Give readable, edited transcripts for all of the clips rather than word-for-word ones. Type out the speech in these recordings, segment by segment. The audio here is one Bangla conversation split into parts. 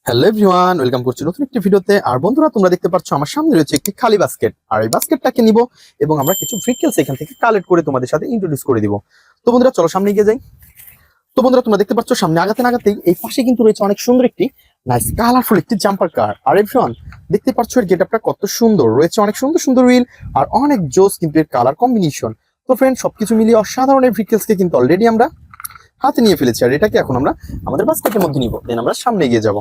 হ্যালো এভরিওয়ান, ওয়েলকাম করছি নতুন একটি ভিডিওতে। আর বন্ধুরা, তোমরা দেখতে পাচ্ছ আমার সামনে রয়েছে একটি খালি বাস্কেট। আর এই বাস্কেটটাকে নিব এবং আমরা কিছু ভেহিকলস এখান থেকে কালেক্ট করে তোমাদের সাথে ইন্ট্রোডিউস করে দিব। তো বন্ধুরা, চলো সামনে এগিয়ে যাই। তো বন্ধুরা, তোমরা দেখতে পাচ্ছ সামনে আগাতে না আগাতেই এই পাশে কিন্তু রয়েছে অনেক সুন্দর একটি নাইস কালারফুল একটি জাম্পার কার। আর এভরিওয়ান, দেখতে পাচ্ছ এর গেটআপটা কত সুন্দর, রয়েছে অনেক সুন্দর সুন্দর হুইল আর অনেক জোস কিন্তু এর কালার কম্বিনেশন। তো ফ্রেন্ড, সবকিছু মিলিয়ে অসাধারণ এই ভেহিকলসকে কিন্তু অলরেডি আমরা হাতে নিয়ে ফেলেছি। আর এটাকে এখন আমরা আমাদের বাস্কেটের মধ্যে নিব, দেন আমরা সামনে এগিয়ে যাব।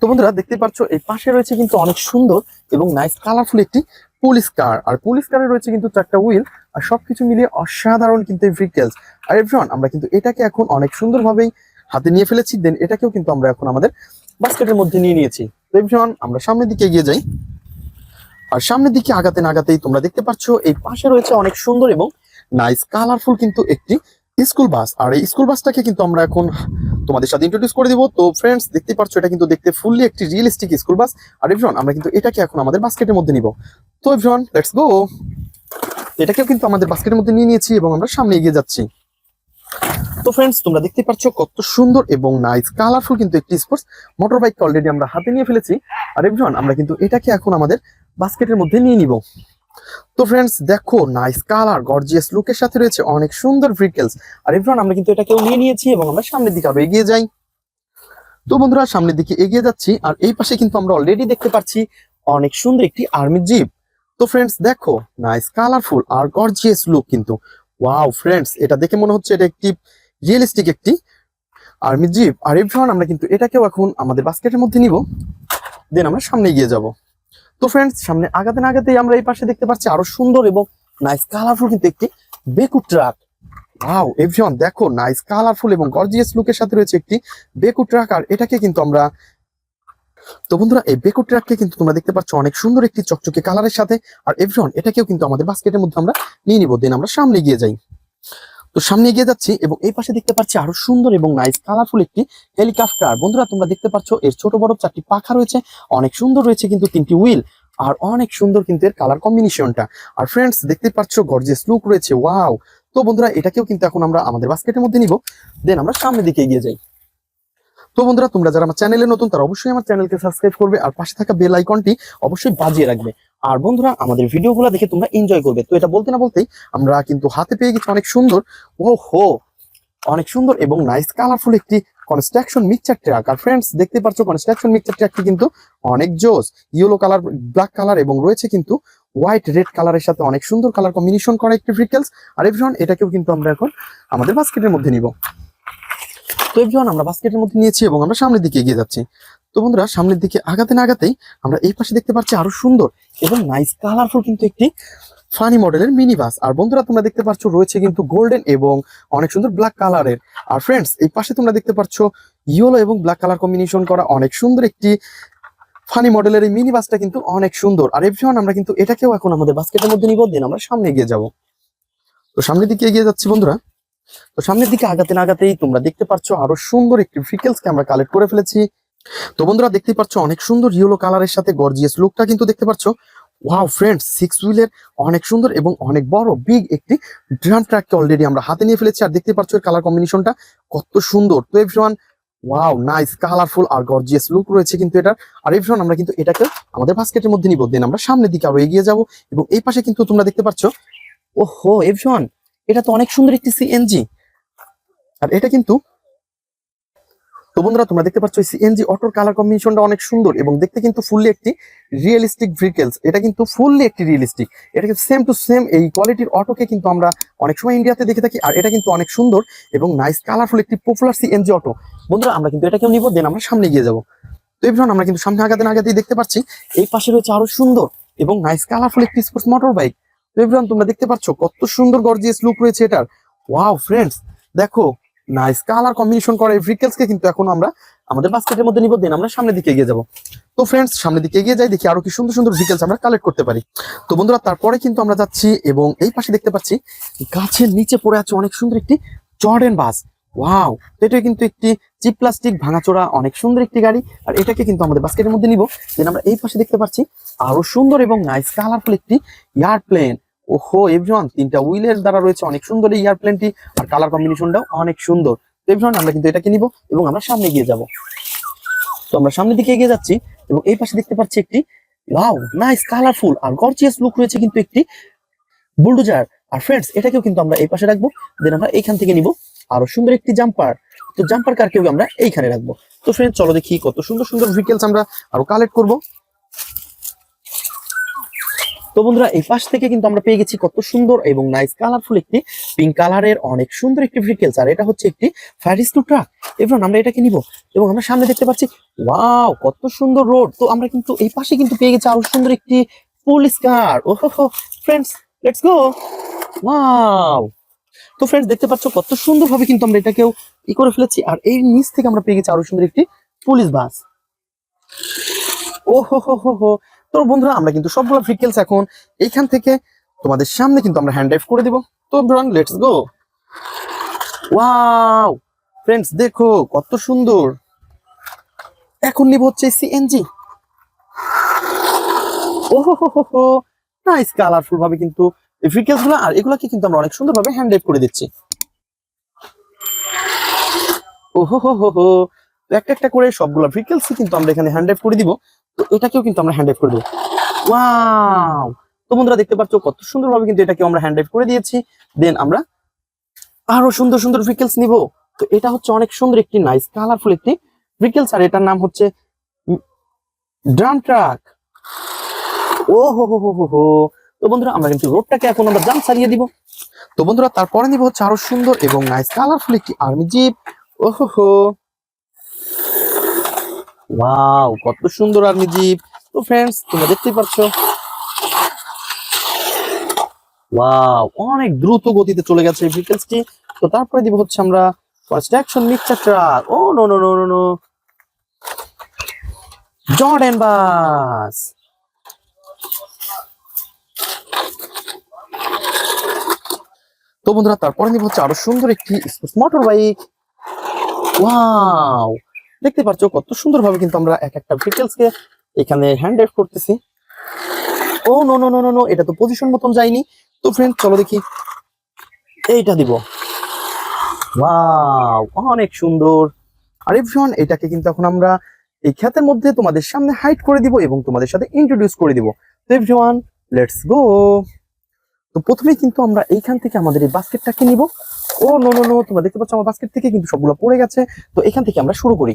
তো বন্ধুরা, দেখতে পাচ্ছ এই পাশে রয়েছে কিন্তু অনেক সুন্দর এবং নাইস কালারফুল একটি পুলিশ কার। আর পুলিশ কারে রয়েছে কিন্তু 4টা হুইল আর সবকিছু মিলিয়ে অসাধারণ কিন্তু এই ভেহিকলস। আর এভরিওয়ান, আমরা কিন্তু এটাকে এখন অনেক সুন্দরভাবেই হাতে নিয়ে ফেলেছি, দেন এটাকেও কিন্তু আমরা এখন আমাদের বাস্কেটের মধ্যে নিয়ে নিয়েছি। তো এভরিওয়ান, আমরা সামনের দিকে এগিয়ে যাই। আর সামনের দিকে আগাতে না আগাতেই তোমরা দেখতে পাচ্ছ এই পাশে রয়েছে অনেক সুন্দর এবং নাইস কালারফুল কিন্তু একটি স্কুল বাস। আর এই স্কুল বাসটাকে কিন্তু আমরা এখন তোমাদের সাথে ইন্ট্রোডিউস করে দিব। তো ফ্রেন্ডস, দেখতে পাচ্ছ এটা কিন্তু দেখতে ফুললি একটি রিয়েলিস্টিক স্কুল বাস। আর এভরিওয়ান, আমরা কিন্তু এটাকে এখন আমাদের বাস্কেটের মধ্যে নিব। তো এভরিওয়ান, লেটস গো। এটাকেও কিন্তু আমাদের বাস্কেটের মধ্যে নিয়ে নিয়েছি এবং আমরা সামনে এগিয়ে যাচ্ছি। তো ফ্রেন্ডস, তোমরা দেখতে পাচ্ছ কত সুন্দর এবং নাইস কালারফুল কিন্তু একটি স্পোর্টস মোটর বাইক অলরেডি আমরা হাতে নিয়ে ফেলেছি। আর এভরিওয়ান, আমরা কিন্তু এটাকে এখন আমাদের বাস্কেটের মধ্যে নিয়ে নিব। তো ফ্রেন্ডস, দেখো নাইস কালার গর্জিয়াস লুকের সাথে রয়েছে অনেক সুন্দর ভেহিকলস। আর এভরিওয়ান, আমরা কিন্তু এটাকেও নিয়ে নিয়েছি এবং আমরা সামনের দিকে আরো এগিয়ে যাই। তো বন্ধুরা, সামনের দিকে এগিয়ে যাচ্ছি। আর এই পাশে কিন্তু আমরা অলরেডি দেখতে পাচ্ছি অনেক সুন্দর একটি আর্মি জিপ। তো ফ্রেন্ডস, দেখো নাইস কালারফুল আর গর্জিয়াস লুক কিন্তু। ওয়াও ফ্রেন্ডস, এটা দেখে মনে হচ্ছে এটা একটি রিয়েলিস্টিক একটি আর্মি জিপ। আর এভরিওয়ান, আমরা কিন্তু এটাকেও এখন আমাদের বাস্কেটের মধ্যে নিব, দেন আমরা সামনে এগিয়ে যাব। তো ফ্রেন্ডস, সামনে আগাতে না আগাতেই আমরা এই পাশে দেখতে পাচ্ছি আরো সুন্দর এবং নাইস কালারফুল কিন্তু একটি বেকু ট্রাক। ওয়াও এভরিওয়ান, দেখো নাইস কালারফুল এবং গর্জিয়াস লুকের সাথে রয়েছে একটি বেকু ট্রাক। আর এটাকে কিন্তু আমরা, তো বন্ধুরা, এই বেকু ট্রাককে কিন্তু তোমরা দেখতে পাচ্ছ অনেক সুন্দর একটি চকচকে কালারের সাথে। আর এভরিওয়ান, এটাকেও কিন্তু আমাদের বাস্কেটের মধ্যে আমরা নিয়ে নিব, দেন আমরা সামনে এগিয়ে যাই। তো সামনে এগিয়ে যাচ্ছি এবং এই পাশে দেখতে পাচ্ছি আরো সুন্দর এবং নাইস কালারফুল একটি হেলিকপ্টার। বন্ধুরা, তোমরা দেখতে পাচ্ছ এর ছোট বড় 4টি পাখা রয়েছে, অনেক সুন্দর রয়েছে কিন্তু 3টি হুইল আর অনেক সুন্দর কিন্তু এর কালার কম্বিনেশনটা। আর ফ্রেন্ডস, দেখতে পাচ্ছ গর্জিয়াস লুক রয়েছে। ওয়াও। তো বন্ধুরা, এটাকেও কিন্তু এখন আমরা আমাদের বাস্কেটের মধ্যে নিব, দেন আমরা সামনের দিকে এগিয়ে যাই। তো বন্ধুরা, তোমরা যারা আমার চ্যানেলে নতুন তারা অবশ্যই আমার চ্যানেলকে সাবস্ক্রাইব করবে আর পাশে থাকা বেল আইকনটি অবশ্যই বাজিয়ে রাখবে। আর বন্ধুরা, আমাদের ভিডিওগুলো দেখে তোমরা এনজয় করবে। তো এটা বলতে না বলতেই আমরা কিন্তু হাতে পেয়ে গেছি অনেক সুন্দর, ও হো, অনেক সুন্দর এবং নাইস কালারফুল একটি কনস্ট্রাকশন মিক্সচার ট্রাক। আর ফ্রেন্ডস, দেখতে পাচ্ছ কনস্ট্রাকশন মিক্সচার ট্রাকটি কিন্তু অনেক জোস, ইয়েলো কালার, ব্ল্যাক কালার এবং রয়েছে কিন্তু হোয়াইট রেড কালারের সাথে অনেক সুন্দর কালার কম্বিনেশন করা একটি ভেহিকলস। আর এভরিওয়ান, এটাকেও কিন্তু আমরা এখন আমাদের বাস্কেটের মধ্যে নিব। তো এভরিওয়ান, আমরা বাস্কেটের মধ্যে নিয়েছি এবং আমরা সামনের দিকে এগিয়ে যাচ্ছি। তো বন্ধুরা, সামনের দিকে আগাতে না আগাতেই আমরা এই পাশে দেখতে পাচ্ছি আরো সুন্দর এবং নাইস কালারফুল কিন্তু একটি ফানি মডেলের মিনি বাস। আর বন্ধুরা, তোমরা দেখতে পাচ্ছ রয়েছে কিন্তু গোল্ডেন এবং অনেক সুন্দর ব্ল্যাক কালারের। আর ফ্রেন্ডস, এই পাশে তোমরা দেখতে পাচ্ছ ইয়েলো এবং ব্ল্যাক কালার কম্বিনেশন করা অনেক সুন্দর একটি ফানি মডেলের এই মিনি বাসটা কিন্তু অনেক সুন্দর। আর এভরিওয়ান, আমরা কিন্তু এটাকেও এখন আমাদের বাস্কেটের মধ্যে নিব, দেন আমরা সামনে এগিয়ে যাব। তো সামনের দিকে এগিয়ে যাচ্ছি বন্ধুরা। তো সামনের দিকে আগাতে না আগাতেই তোমরা দেখতে পাচ্ছ আরো সুন্দর একটি ভেহিকলসকে আমরা কালেক্ট করে ফেলেছি। তো বন্ধুরা, দেখতেই পাচ্ছ অনেক সুন্দর ইয়েলো কালারের সাথে গর্জিয়াস লুকটা কিন্তু দেখতে পাচ্ছ। ওয়াও ফ্রেন্ডস, 6 হুইলের অনেক সুন্দর এবং অনেক বড় বিগ একটি ড্রাম ট্রাককে অলরেডি আমরা হাতে নিয়ে ফেলেছি। আর দেখতে পাচ্ছ এর কালার কম্বিনেশনটা কত সুন্দর। তো এভরিওয়ান, ওয়াও নাইস কালারফুল আর গর্জিয়াস লুক রয়েছে কিন্তু এটা। আর এভরিওয়ান, আমরা কিন্তু এটাকে আমাদের বাস্কেটের মধ্যে নিব, দেন আমরা সামনের দিকে আরো এগিয়ে যাব। এবং এই পাশে কিন্তু তোমরা দেখতে পাচ্ছ, ওহো এভরিওয়ান, এটা তো অনেক সুন্দর একটি সিএনজি। আর এটা কিন্তু, তো বন্ধুরা, তোমরা দেখতে পাচ্ছ সিএনজি অটোর কালার কম্বিনেশনটা অনেক সুন্দর এবং দেখতে কিন্তু ফুললি একটি রিয়েলিস্টিক ভেহিকলস। এটা কিন্তু ফুললি একটি রিয়েলিস্টিক, এটা কিন্তু সেম টু সেম এই কোয়ালিটির অটোকে কিন্তু আমরা অনেক সময় ইন্ডিয়াতে দেখে থাকি। আর এটা কিন্তু অনেক সুন্দর এবং নাইস কালারফুল একটি পপুলার সিএনজি অটো। বন্ধুরা, আমরা কিন্তু এটাকেও নিব, দেন আমরা সামনে গিয়ে যাবো। তো এভরিওয়ান, আমরা কিন্তু সামনে আগাতে না আগাতেই দেখতে পাচ্ছি এই পাশে রয়েছে আরো সুন্দর এবং নাইস কালারফুল একটি স্পোর্টস মোটর বাইক। তো এভরিওয়ান, তোমরা দেখতে পাচ্ছ কত সুন্দর গর্জিয়াস লুক রয়েছে এটার। ওয়াও ফ্রেন্ডস, দেখো নাইস কালার কম্বিনেশন করা এই ভেহিকলসকে কিন্তু এখন আমরা আমাদের বাস্কেটের মধ্যে নিব, দেন আমরা সামনের দিকে এগিয়ে যাব। তো ফ্রেন্ডস, সামনের দিকে এগিয়ে যাই, দেখি আরো কি সুন্দর সুন্দর ভেহিকলস আমরা কালেক্ট করতে পারি। তো বন্ধুরা, তারপরে কিন্তু আমরা যাচ্ছি এবং এই পাশে দেখতে পাচ্ছি গাছের নিচে পড়ে আছে অনেক সুন্দর একটি জর্ডেন বাস। ওয়াও, এটা কিন্তু একটি চিপ প্লাস্টিক ভাঙাচোরা অনেক সুন্দর একটি গাড়ি। আর এটাকে কিন্তু আমাদের বাস্কেটের মধ্যে নিব, দেন আমরা এই পাশে দেখতে পাচ্ছি আরো সুন্দর এবং নাইস কালারফুল একটি এয়ারপ্লেন। ওহো এভরিওয়ান, 3টা হুইলের দ্বারা রয়েছে অনেক সুন্দর এই এয়ারপ্লেনটি আর কালার কম্বিনেশনটাও অনেক সুন্দর। তো এভরিওয়ান, আমরা কিন্তু এটাকে নিব এবং আমরা সামনে গিয়ে যাব। তো আমরা সামনের দিকে এগিয়ে যাচ্ছি এবং এই পাশে দেখতে পাচ্ছি একটি ওয়াও নাইস কালারফুল আর গর্জিয়াস লুক রয়েছে কিন্তু একটি বুলডোজার। আর ফ্রেন্ডস এটাকেও কিন্তু আমরা এই পাশে রাখবো, দেন আমরা এইখান থেকে নিব আরো সুন্দর একটি জাম্পার। তো জাম্পার কারকেও আমরা এইখানে রাখবো। তো ফ্রেন্ডস চলো দেখি কত সুন্দর সুন্দর ভেহিকলস আমরা আরো কালেক্ট করব। তো বন্ধুরা এই পাশ থেকে কিন্তু আমরা পেয়ে গেছি কত সুন্দর এবং নাইস কালারফুল একটি পিঙ্ক কালারের অনেক সুন্দর একটি ভেহিকলস, আর এটা হচ্ছে একটি ফায়ার রেস্কিউ ট্রাক। এবং আমরা এটাকে নিব এবং আমরা সামনে দেখতে পাচ্ছি ওয়াও কত সুন্দর রোড। তো আমরা কিন্তু এই পাশে কিন্তু পেয়ে গেছি আরো সুন্দর একটি পুলিশ কার। ওহো ফ্রেন্ডস লেটস গো ওয়াও। তো ফ্রেন্ডস দেখতে পাচ্ছ কত সুন্দর ভাবে কিন্তু আমরা এটাকেও করে ফেলেছি। আর এই নিচ থেকে আমরা পেয়ে গেছি আরো সুন্দর একটি পুলিশ বাস। ও হো হো হো হো। তো বন্ধুরা আমরা কিন্তু সবগুলো ভেহিকলস এখন এইখান থেকে তোমাদের সামনে কিন্তু আমরা হ্যান্ড ড্রাইভ করে দিব। তো bran let's go wow. Friends দেখো কত সুন্দর। এখন নিব হচ্ছে সিএনজি। ও হো হো হো নাইস কালারফুল ভাবে কিন্তু এই ভেহিকলস গুলো, আর এগুলাকে কিন্তু আমরা অনেক সুন্দর ভাবে হ্যান্ড ড্রাইভ করে দিচ্ছি। ও হো হো হো হো। একটা একটা করে সবগুলো ভেহিকলস কিন্তু আমরা এখানে হ্যান্ড ড্রাইভ করে দিব। তো এটাকেও কিন্তু আমরা হ্যান্ড ড্রাইভ করে দেব। ওয়াও। তো বন্ধুরা দেখতে পাচ্ছ কত সুন্দর ভাবে কিন্তু এটাকে আমরা হ্যান্ড ড্রাইভ করে দিয়েছি। দেন আমরা আরো সুন্দর সুন্দর ভেহিকলস নিব। তো এটা হচ্ছে অনেক সুন্দর একটি নাইস কালারফুল একটি ভেহিকলস, আর এটার নাম হচ্ছে ড্রাম ট্রাক। ও হো হো হো হো হো। তো বন্ধুরা আমরা কিন্তু রোডটাকে এখন আমরা জাম্প ছাড়িয়ে দিব। তো বন্ধুরা তারপরে নিব হচ্ছে আরো সুন্দর এবং নাইস কালারফুল একটি আর্মি জিপ। ও হো হো ওয়াও কত সুন্দর আর্মি জিপ। তো ফ্রেন্ডস তোমরা দেখতেই পাচ্ছ ওয়াও অনেক দ্রুত গতিতে চলে গেছে এই ভেহিকলসটি। তো তারপরে দিব হচ্ছে আমরা first action mixture truck. Oh no no no no no Jordan bus. তো বন্ধুরা তারপরে নিব হচ্ছে আরো সুন্দর একটি মোটর বাইক। ওয়াও দেখতে পাচ্ছ কত সুন্দর ভাবে কিন্তু আমরা এক একটা ভেহিকলস কে এখানে হ্যান্ড ড্রাইভ করতেছি। Oh no no no no no এটা তো পজিশন মতন যায়নি। তো ফ্রেন্ড চলো দেখি এইটা দিব। ওয়াও অনেক সুন্দর। আর এভরিওয়ান এটাকে কিন্তু এখন আমরা এই ক্ষেতের মধ্যে তোমাদের সামনে হাইড করে দিব এবং তোমাদের সাথে ইন্ট্রোডিউস করে দিব। তো এভরিওয়ান লেটস গো। তো প্রথমেই কিন্তু আমরা এইখান থেকে আমাদের এই বাস্কেটটাকে নিব। ও নো নো নো তোমরা দেখতে পাচ্ছ আমার বাস্কেট থেকে কিন্তু সবগুলো পড়ে গেছে। তো এখান থেকে আমরা শুরু করি।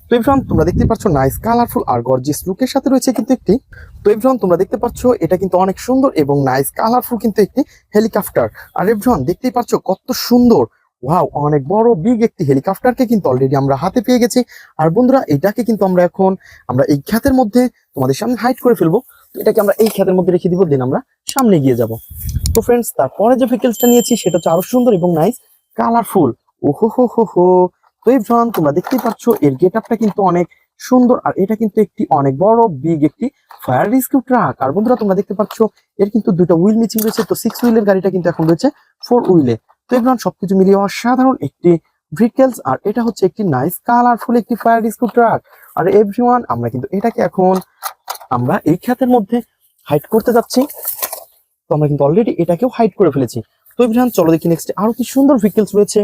তো এভরিওয়ান তোমরা দেখতে পাচ্ছ নাইস কালারফুল আর গর্জিয়াস লুকের সাথে রয়েছে কিন্তু একটি। তো এভরিওয়ান তোমরা দেখতে পাচ্ছ এটা কিন্তু অনেক সুন্দর এবং নাইস কালারফুল কিন্তু একটি হেলিকপ্টার। আর এভরিওয়ান দেখতেই পাচ্ছ কত সুন্দর ওয়াও অনেক বড় বিগ একটি হেলিকপ্টারকে কিন্তু অলরেডি আমরা হাতে পেয়ে গেছি। আর বন্ধুরা এটাকে কিন্তু আমরা এখন আমরা এই ক্ষেতের মধ্যে তোমাদের সামনে হাইড করে ফেলবো। তো এটাকে আমরা এই ক্ষেতের মধ্যে রেখে দিব, দেন আমরা সামনে গিয়ে যাব। তো ফ্রেন্ডস তারপরে যে ভেহিকলসটা নিয়েছি সেটা হচ্ছে আরো সুন্দর এবং নাইস কালারফুল। ওহো হো হো হো। তো এভরিওয়ান তোমরা দেখতেই পাচ্ছ এর গেটআপটা কিন্তু অনেক সুন্দর, আর এটা কিন্তু একটি অনেক বড় বিগ একটি ফায়ার রেস্কিউ ট্রাক। আর বন্ধুরা তোমরা দেখতে পাচ্ছ এর কিন্তু দুটো হুইল মিচিং রয়েছে। তো 6 হুইলের গাড়িটা কিন্তু এখন রয়েছে 4 হুইলে। তো এভরিওয়ান সবকিছু মিলিয়ে অসাধারণ একটি ভেহিকলস, আর এটা হচ্ছে একটি নাইস কালারফুল একটি ফায়ার রেস্কিউ ট্রাক। আর এভরিওয়ান আমরা কিন্তু এটাকে এখন আমরা এই ক্ষেতের মধ্যে হাইড করতে যাচ্ছি। তো আমরা কিন্তু অলরেডি এটাকেও হাইড করে ফেলেছি। তো এভরিওয়ান চলো দেখি নেক্সট আরো কি সুন্দর ভেহিকলস রয়েছে।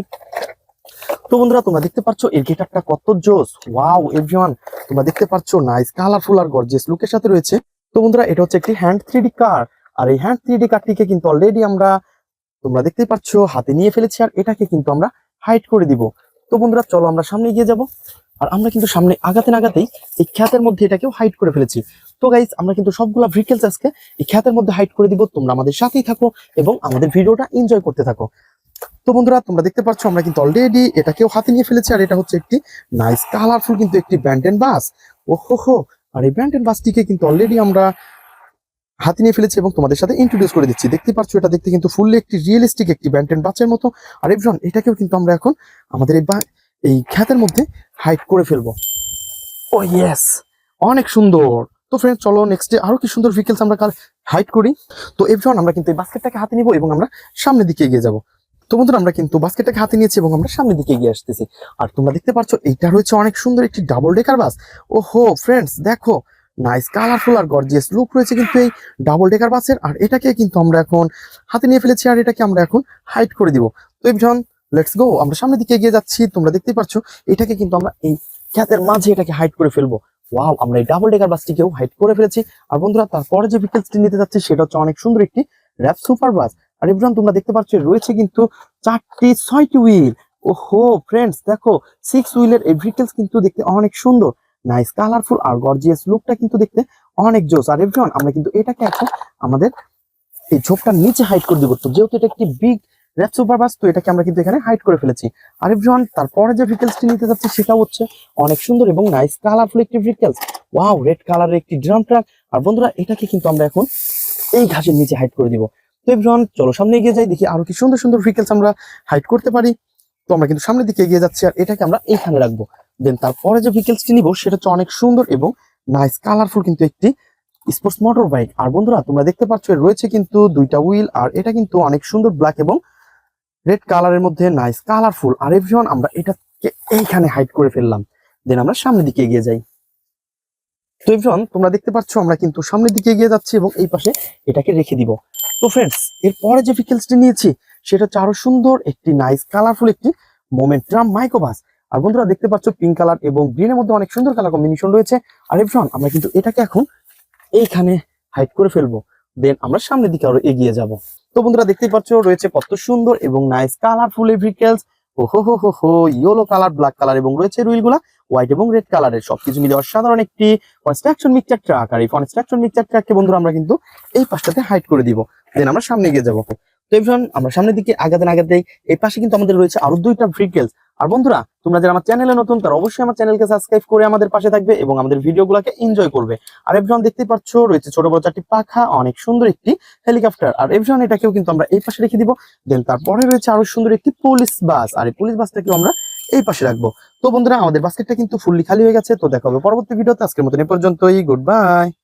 তো বন্ধুরা তোমরা দেখতে পাচ্ছ এর গেটআপটা কত জোস। ওয়াও এভরিওয়ান তোমরা দেখতে পাচ্ছ নাইস কালারফুল আর গর্জিয়াস লুকের সাথে রয়েছে। তো বন্ধুরা এটা হচ্ছে একটি হ্যান্ড 3D কার, আর এই হ্যান্ড 3D কারটিকে কিন্তু অলরেডি আমরা তোমরা দেখতেই পাচ্ছ হাতে নিয়ে ফেলেছি, আর এটাকে কিন্তু আমরা হাইড করে দিব। তো বন্ধুরা চলো আমরা সামনে এগিয়ে যাব। আর আমরা কিন্তু সামনে আগাতে নাগাতেই এই ক্ষেতের মধ্যে এটাকেও হাইড করে ফেলেছি। তো গাইস আমরা কিন্তু সবগুলা ভেহিকলস আজকে এই ক্ষেতের মধ্যে হাইড করে দিব। তোমরা আমাদের সাথেই থাকো এবং আমাদের ভিডিওটা এনজয় করতে থাকো। তো বন্ধুরা তোমরা দেখতে পাচ্ছ আমরা কিন্তু অলরেডি এটাকেও হাতে নিয়ে ফেলেছি, আর এটা হচ্ছে একটি নাইস কালারফুল কিন্তু একটি ব্যান্টেন বাস। ওহো হো। আর এই ব্যান্টেন বাসটিকে কিন্তু অলরেডি আমরা হাতে নিয়ে ফেলেছি এবং তোমাদের সাথে ইন্ট্রোডিউস করে দিচ্ছি। দেখতে পাচ্ছ এটা দেখতে কিন্তু ফুললি একটি রিয়েলিস্টিক একটি ব্যান্টেন বাসের মতো। আর এভরিওয়ান এটাকেও কিন্তু আমরা এখন আমাদের এই ক্ষেতের মধ্যে হাইড করে ফেলবো। ও ইয়েস অনেক সুন্দর। তো ফ্রেন্ড চলো নেক্সট ডে আরো কি সুন্দর ভেহিকলস আমরা হাইড করি। তো এভরিওয়ান আমরা কিন্তু এই বাস্কেটটাকে হাতে নিব এবং আমরা সামনের দিকে এগিয়ে যাব। তো বন্ধুরা আমরা কিন্তু বাস্কেটটাকে হাতে নিয়েছি এবং আমরা সামনের দিকে এগিয়ে আসতেছি। আর তোমরা দেখতে পাচ্ছ এইটা রয়েছে অনেক সুন্দর একটি ডাবল ডেকার বাস। ওহো ফ্রেন্ডস দেখো নাইস কালারফুল আর গর্জিয়াস লুক রয়েছে কিন্তু এই ডাবল ডেকার বাসের। আর এটাকে কিন্তু আমরা এখন হাতে নিয়ে ফেলেছি, আর এটাকে আমরা এখন হাইড করে দিব। তো এভরিওয়ান লেটস গো আমরা সামনের দিকে এগিয়ে যাচ্ছি। তোমরা দেখতেই পাচ্ছ এটাকে কিন্তু আমরা এই ক্ষেতের মাঝে এটাকে হাইড করে ফেলবো। ওয়াও, আমরা এই ডাবল ডেকার বাসটিকেও হাইড করে ফেলেছি। আর বন্ধুরা তারপরে যে ভেহিকলসটি নিতে যাচ্ছি সেটা হচ্ছে অনেক সুন্দর একটি র্যাপ সুপার বাস। আর এভরিওয়ান তোমরা দেখতে পাচ্ছ রয়েছে কিন্তু 6টি হুইল। ওহো ফ্রেন্ডস, দেখো 6 হুইলের এই ভেহিকলস কিন্তু দেখতে অনেক সুন্দর, নাইস কালারফুল আর গর্জিয়াস লুকটা কিন্তু দেখতে অনেক জোস। আর এভরিওয়ান আমরা কিন্তু এটাকে এখন আমাদের এই ঝোপটার নিচে হাইড করে দিব। তো যেহেতু এটা একটি বিগ র্যাপ সুপার বাস, তো এটাকে আমরা কিন্তু এখানে হাইড করে ফেলেছি। আর এভরিওয়ান তারপরে যে ভেহিকলসটি নিতে যাচ্ছি সেটা হচ্ছে অনেক সুন্দর এবং নাইস কালারফুল একটি ভেহিকলস। ওয়াও, রেড কালারের একটি ড্রাম ট্রাক। আর বন্ধুরা এটাকে কিন্তু আমরা এখন এই ঘাসের নিচে হাইড করে দিব। তো এভরিওয়ান চলো সামনে এগিয়ে যাই, দেখি আরো কি সুন্দর সুন্দর ভেহিকলস আমরা হাইড করতে পারি। তো আমরা কিন্তু সামনের দিকে এগিয়ে যাচ্ছি আর এটাকে আমরা এইখানে রাখবো। দেন তারপরে যে ভেহিকলসটি নিব সেটা হচ্ছে অনেক সুন্দর এবং নাইস কালারফুল কিন্তু একটি স্পোর্টস মোটর বাইক। আর বন্ধুরা তোমরা দেখতে পাচ্ছ এর রয়েছে কিন্তু 2টা হুইল আর এটা কিন্তু অনেক সুন্দর ব্ল্যাক এবং রেড কালারের মধ্যে নাইস কালারফুল। আর এভরিওয়ান আমরা এটাকে এইখানে হাইড করে ফেললাম। দেন আমরা সামনের দিকে এগিয়ে যাই। তো এভরিওয়ান তোমরা দেখতে পাচ্ছ আমরা কিন্তু সামনের দিকে এগিয়ে যাচ্ছি এবং এই পাশে এটাকে রেখে দিব। তো ফ্রেন্ডস এরপরে যে ভেহিকলসটি নিয়েছি সেটা হচ্ছে আরো সুন্দর একটি নাইস কালারফুল একটি মোমেন্টাম মাইক্রোবাস। আর বন্ধুরা দেখতে পাচ্ছ পিঙ্ক কালার এবং গ্রিনের মধ্যে অনেক সুন্দর কালার কম্বিনেশন রয়েছে। আর এভরিওয়ান আমরা কিন্তু এটাকে এখন এইখানে হাইড করে ফেলবো। দেন আমরা সামনের দিকে আরো এগিয়ে যাব। তো বন্ধুরা দেখতে পাচ্ছ রয়েছে কত সুন্দর এবং নাইস কালারফুল এই ভেহিকলস। ও হো হো হো হো, ইয়েলো কালার, ব্ল্যাক কালার এবং রয়েছে হুইলগুলা হোয়াইট এবং রেড কালারের। সবকিছু মিলে অসাধারণ একটি কনস্ট্রাকশন মিক্সচার ট্রাক। আর এই কনস্ট্রাকশন মিক্সচার ট্রাককে বন্ধুরা আমরা কিন্তু এই পাশটাতে হাইড করে দিব। দেন আমরা সামনে এগিয়ে যাবো। তো এভরিওয়ান আমরা সামনের দিকে আগাতে এই পাশে কিন্তু আমাদের রয়েছে আরো 2টা ভেহিকলস। আর বন্ধুরা তোমরা যারা আমার চ্যানেলে নতুন তারা অবশ্যই আমার চ্যানেলকে সাবস্ক্রাইব করে আমাদের পাশে থাকবে এবং আমাদের ভিডিওগুলোকে এনজয় করবে। আর এভরিওয়ান দেখতে পাচ্ছ রয়েছে ছোট বড় 4টি পাখা, অনেক সুন্দর একটি হেলিকপ্টার। আর এভরিওয়ান এটাকেও কিন্তু আমরা এই পাশে রেখে দিব। দেন তারপরে রয়েছে আরো সুন্দর একটি পুলিশ বাস। আর এই পুলিশ বাসটাকেও আমরা এই পাশে রাখবো। তো বন্ধুরা আমাদের বাস্কেটটা কিন্তু ফুললি খালি হয়ে গেছে। তো দেখা হবে পরবর্তী ভিডিওতে। আজকের মতন এই পর্যন্তই, গুড বাই।